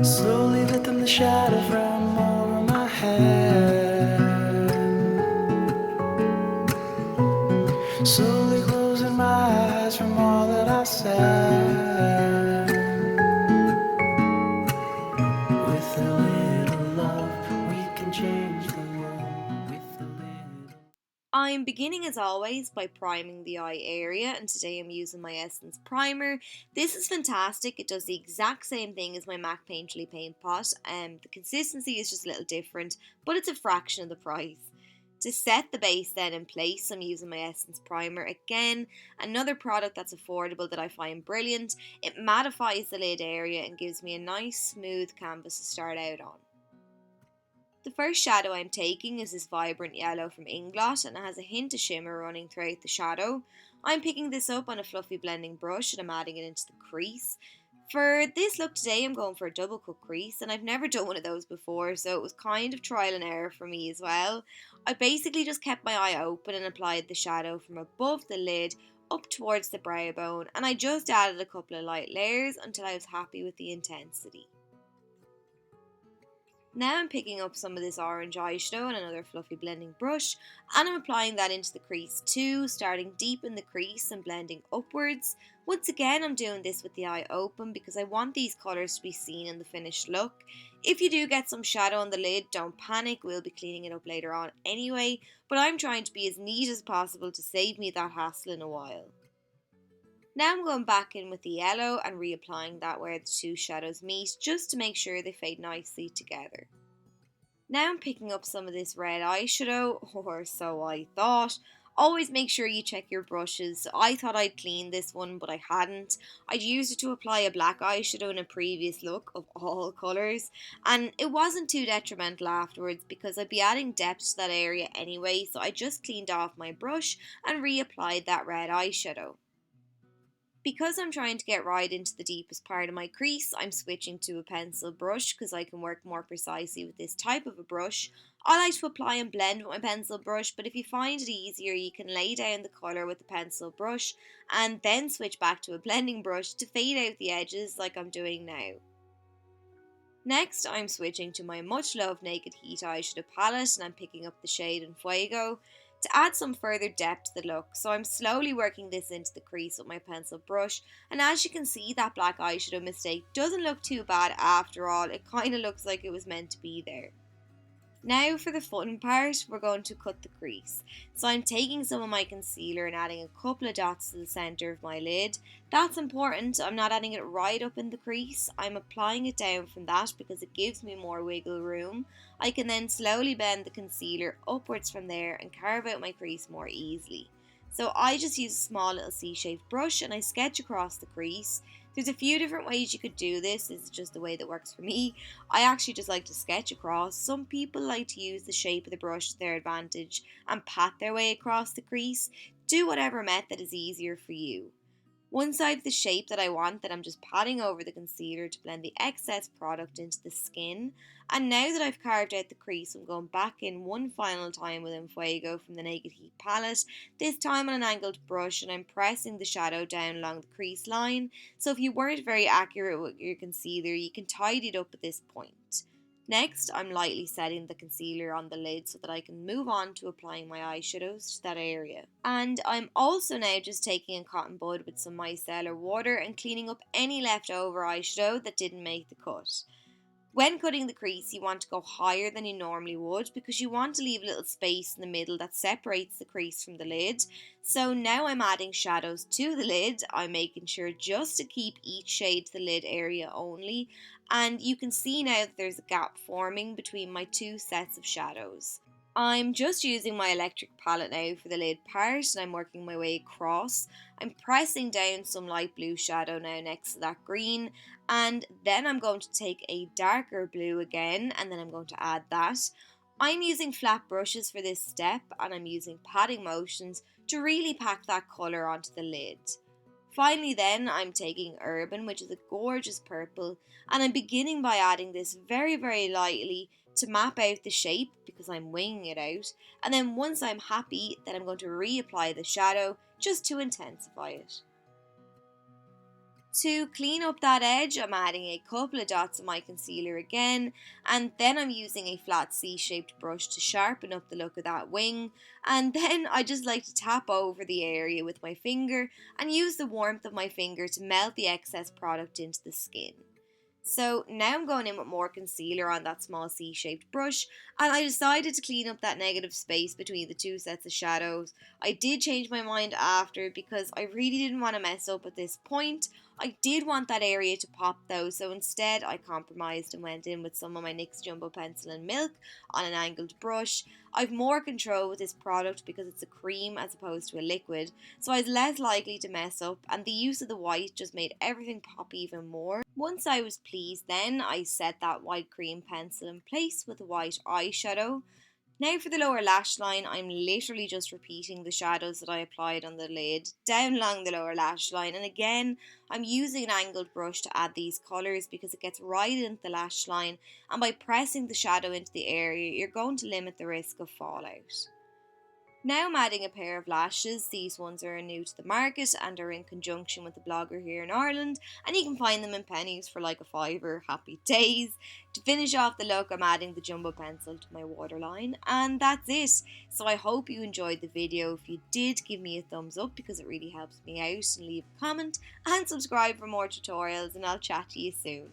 Slowly letting the shadows run over my head. Slowly closing my eyes from all that I said. With a little love, we can change the world. With a little. I'm beginning as always by priming the eye area, and today I'm using my Essence primer. This is fantastic. It does the exact same thing as my MAC Painterly Paint Pot. The consistency is just a little different, but it's a fraction of the price. To set the base then in place, I'm using my Essence primer again. Another product that's affordable that I find brilliant. It mattifies the lid area and gives me a nice smooth canvas to start out on. The first shadow I'm taking is this vibrant yellow from Inglot, and it has a hint of shimmer running throughout the shadow. I'm picking this up on a fluffy blending brush and I'm adding it into the crease. For this look today I'm going for a double cut crease, and I've never done one of those before, so it was kind of trial and error for me as well. I basically just kept my eye open and applied the shadow from above the lid up towards the brow bone, and I just added a couple of light layers until I was happy with the intensity. Now I'm picking up some of this orange eyeshadow on another fluffy blending brush, and I'm applying that into the crease too, starting deep in the crease and blending upwards. Once again I'm doing this with the eye open because I want these colours to be seen in the finished look. If you do get some shadow on the lid, don't panic, we'll be cleaning it up later on anyway, but I'm trying to be as neat as possible to save me that hassle in a while. Now I'm going back in with the yellow and reapplying that where the two shadows meet, just to make sure they fade nicely together. Now I'm picking up some of this red eyeshadow, or so I thought. Always make sure you check your brushes. I thought I'd cleaned this one, but I hadn't. I'd used it to apply a black eyeshadow in a previous look of all colours, and it wasn't too detrimental afterwards because I'd be adding depth to that area anyway, so I just cleaned off my brush and reapplied that red eyeshadow. Because I'm trying to get right into the deepest part of my crease, I'm switching to a pencil brush because I can work more precisely with this type of a brush. I like to apply and blend with my pencil brush, but if you find it easier, you can lay down the colour with the pencil brush and then switch back to a blending brush to fade out the edges like I'm doing now. Next, I'm switching to my much loved Naked Heat eyeshadow palette and I'm picking up the shade in Fuego to add some further depth to the look. So I'm slowly working this into the crease with my pencil brush, and as you can see, that black eyeshadow mistake doesn't look too bad after all. It kind of looks like it was meant to be there. Now for the fun part, we're going to cut the crease. So I'm taking some of my concealer and adding a couple of dots to the centre of my lid. That's important, I'm not adding it right up in the crease, I'm applying it down from that because it gives me more wiggle room. I can then slowly bend the concealer upwards from there and carve out my crease more easily. So I just use a small little C-shaped brush and I sketch across the crease. There's a few different ways you could do this, it's just the way that works for me. I actually just like to sketch across. Some people like to use the shape of the brush to their advantage and pat their way across the crease. Do whatever method is easier for you. Once I have the shape that I want, then I'm just patting over the concealer to blend the excess product into the skin. And now that I've carved out the crease, I'm going back in one final time with Fuego from the Naked Heat palette, this time on an angled brush, and I'm pressing the shadow down along the crease line. So if you weren't very accurate with your concealer, you can tidy it up at this point. Next, I'm lightly setting the concealer on the lid so that I can move on to applying my eyeshadows to that area. And I'm also now just taking a cotton bud with some micellar water and cleaning up any leftover eyeshadow that didn't make the cut. When cutting the crease, you want to go higher than you normally would because you want to leave a little space in the middle that separates the crease from the lid. So now I'm adding shadows to the lid. I'm making sure just to keep each shade to the lid area only. And you can see now that there's a gap forming between my two sets of shadows. I'm just using my electric palette now for the lid part and I'm working my way across. I'm pressing down some light blue shadow now next to that green, and then I'm going to take a darker blue again and then I'm going to add that. I'm using flat brushes for this step and I'm using patting motions to really pack that colour onto the lid. Finally then, I'm taking Urban, which is a gorgeous purple, and I'm beginning by adding this very lightly to map out the shape because I'm winging it out, and then once I'm happy, then I'm going to reapply the shadow just to intensify it. To clean up that edge, I'm adding a couple of dots of my concealer again, and then I'm using a flat C-shaped brush to sharpen up the look of that wing, and then I just like to tap over the area with my finger and use the warmth of my finger to melt the excess product into the skin. So now I'm going in with more concealer on that small C-shaped brush, and I decided to clean up that negative space between the two sets of shadows. I did change my mind after because I really didn't want to mess up at this point. I did want that area to pop though, so instead I compromised and went in with some of my NYX Jumbo Pencil and Milk on an angled brush. I've more control with this product because it's a cream as opposed to a liquid, so I was less likely to mess up, and the use of the white just made everything pop even more. Once I was pleased then, I set that white cream pencil in place with a white eyeshadow. Now for the lower lash line, I'm literally just repeating the shadows that I applied on the lid down along the lower lash line, and again I'm using an angled brush to add these colours because it gets right into the lash line, and by pressing the shadow into the area you're going to limit the risk of fallout. Now I'm adding a pair of lashes. These ones are new to the market and are in conjunction with a blogger here in Ireland, and you can find them in pennies for like a fiver. Happy days. To finish off the look, I'm adding the Jumbo Pencil to my waterline, and that's it. So I hope you enjoyed the video. If you did, give me a thumbs up because it really helps me out, and leave a comment and subscribe for more tutorials, and I'll chat to you soon.